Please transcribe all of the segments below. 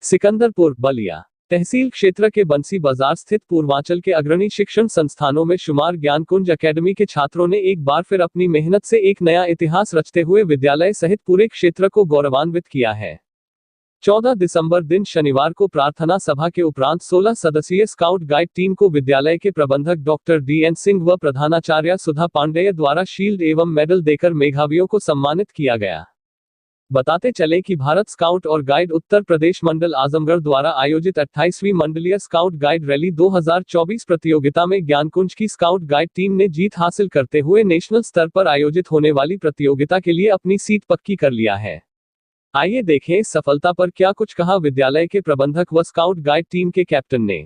सिकंदरपुर बलिया तहसील क्षेत्र के बंसी बाजार स्थित पूर्वांचल के अग्रणी शिक्षण संस्थानों में शुमार ज्ञानकुंज अकेडमी के छात्रों ने एक बार फिर अपनी मेहनत से एक नया इतिहास रचते हुए विद्यालय सहित पूरे क्षेत्र को गौरवान्वित किया है। 14 दिसंबर दिन शनिवार को प्रार्थना सभा के उपरांत 16 सदस्यीय स्काउट गाइड टीम को विद्यालय के प्रबंधक डॉक्टर DN सिंह व प्रधानाचार्य सुधा पांडेय द्वारा शील्ड एवं मेडल देकर मेधावियों को सम्मानित किया गया। बताते चले कि भारत स्काउट और गाइड उत्तर प्रदेश मंडल आजमगढ़ द्वारा आयोजित 28वीं मंडलीय स्काउट गाइड रैली 2024 प्रतियोगिता में ज्ञानकुंज की स्काउट गाइड टीम ने जीत हासिल करते हुए नेशनल स्तर पर आयोजित होने वाली प्रतियोगिता के लिए अपनी सीट पक्की कर लिया है। आइए देखें इस सफलता पर क्या कुछ कहा विद्यालय के प्रबंधक व स्काउट गाइड टीम के कैप्टन ने।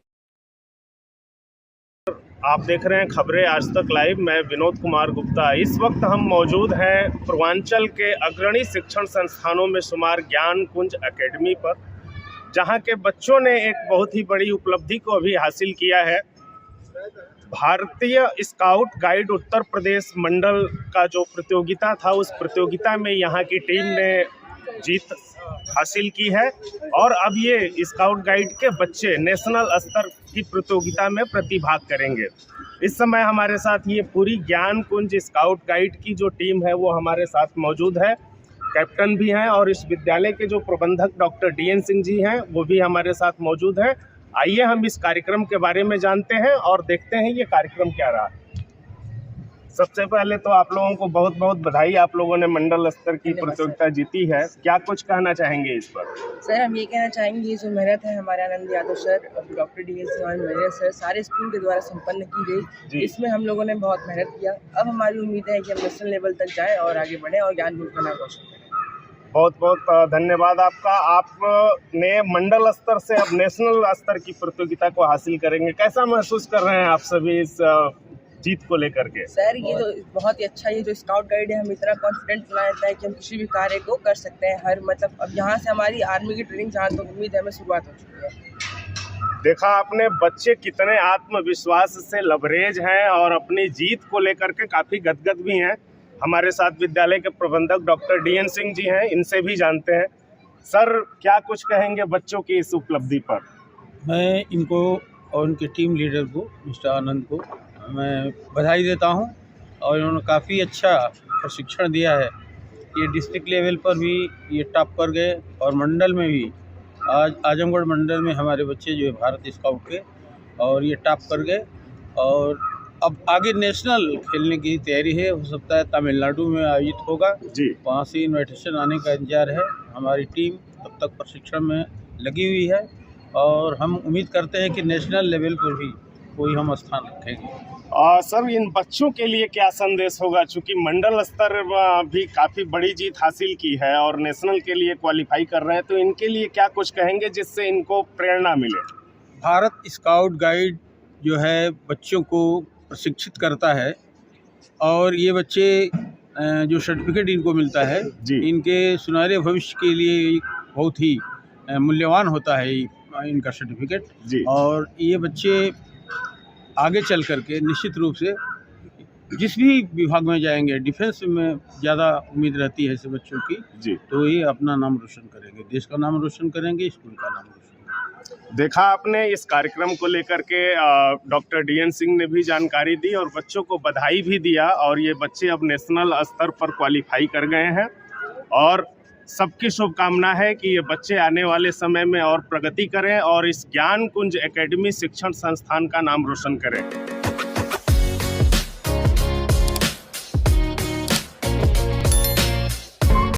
आप देख रहे हैं खबरें आज तक लाइव। मैं विनोद कुमार गुप्ता। इस वक्त हम मौजूद हैं पूर्वांचल के अग्रणी शिक्षण संस्थानों में शुमार ज्ञानकुंज एकेडमी पर, जहां के बच्चों ने एक बहुत ही बड़ी उपलब्धि को अभी हासिल किया है। भारतीय स्काउट गाइड उत्तर प्रदेश मंडल का जो प्रतियोगिता था, उस प्रतियोगिता में यहाँ की टीम ने जीत हासिल की है और अब ये स्काउट गाइड के बच्चे नेशनल स्तर की प्रतियोगिता में प्रतिभाग करेंगे। इस समय हमारे साथ ये पूरी ज्ञानकुंज स्काउट गाइड की जो टीम है वो हमारे साथ मौजूद है। कैप्टन भी हैं और इस विद्यालय के जो प्रबंधक डॉक्टर DN सिंह जी हैं वो भी हमारे साथ मौजूद हैं। आइए हम इस कार्यक्रम के बारे में जानते हैं और देखते हैं ये कार्यक्रम क्या रहा। सबसे पहले तो आप लोगों को बहुत बहुत बधाई, आप लोगों ने मंडल स्तर की प्रतियोगिता जीती है। क्या कुछ कहना चाहेंगे इस पर? सर, हम ये कहना चाहेंगे ये जो मेहनत है हमारे Anand Yadav sir, doctor DN Singh और मेरे सर, सारे स्कूल के द्वारा संपन्न की गई। इसमें हम लोगों ने बहुत मेहनत किया। अब हमारी उम्मीद है कि हम नेशनल लेवल तक जाएं और आगे बढ़ें और ज्ञानकुंज का नाम रोशन करें। बहुत बहुत धन्यवाद आपका। आपने मंडल स्तर से अब नेशनल स्तर की प्रतियोगिता को हासिल करेंगे। कैसा महसूस कर रहे हैं आप सभी इस जीत को लेकर के? सर, ये तो बहुत ही अच्छा, ये जो स्काउट गाइड है, हम इतना कॉन्फिडेंट बना देता है कि हम किसी भी कार्य को कर सकते हैं। अब यहाँ से हमारी आर्मी की ट्रेनिंग जहाँ तक उम्मीद है हमें शुरुआत हो चुकी है। देखा आपने बच्चे कितने आत्मविश्वास से लबरेज हैं और अपनी जीत को लेकर के काफ़ी गदगद भी हैं। हमारे साथ विद्यालय के प्रबंधक डॉक्टर DN सिंह जी हैं, इनसे भी जानते हैं। सर, क्या कुछ कहेंगे बच्चों की इस उपलब्धि पर? मैं इनको और उनके टीम लीडर को, मिस्टर आनंद को, मैं बधाई देता हूं और इन्होंने काफ़ी अच्छा प्रशिक्षण दिया है। ये डिस्ट्रिक्ट लेवल पर भी ये टॉप कर गए और मंडल में भी, आज आजमगढ़ मंडल में हमारे बच्चे जो है भारत स्काउट के, और ये टॉप कर गए और अब आगे नेशनल खेलने की तैयारी है। हो सकता है तमिलनाडु में आयोजित होगा जी, वहाँ से इन्विटेशन आने का इंतजार है। हमारी टीम तब तक प्रशिक्षण में लगी हुई है और हम उम्मीद करते हैं कि नेशनल लेवल पर भी कोई हम स्थान रखेंगे। सर, इन बच्चों के लिए क्या संदेश होगा, चूँकि मंडल स्तर भी काफ़ी बड़ी जीत हासिल की है और नेशनल के लिए क्वालिफाई कर रहे हैं, तो इनके लिए क्या कुछ कहेंगे जिससे इनको प्रेरणा मिले? भारत स्काउट गाइड जो है बच्चों को प्रशिक्षित करता है और ये बच्चे जो सर्टिफिकेट इनको मिलता है इनके सुनहरे भविष्य के लिए बहुत ही मूल्यवान होता है इनका सर्टिफिकेट। और ये बच्चे आगे चल करके निश्चित रूप से जिस भी विभाग में जाएंगे, डिफेंस में ज़्यादा उम्मीद रहती है ऐसे बच्चों की जी, तो ये अपना नाम रोशन करेंगे, देश का नाम रोशन करेंगे, स्कूल का नाम रोशन करेंगे। देखा आपने इस कार्यक्रम को लेकर के डॉक्टर DN सिंह ने भी जानकारी दी और बच्चों को बधाई भी दिया और ये बच्चे अब नेशनल स्तर पर क्वालिफाई कर गए हैं और सबकी शुभकामना है कि ये बच्चे आने वाले समय में और प्रगति करें और इस ज्ञानकुंज एकेडमी शिक्षण संस्थान का नाम रोशन करें।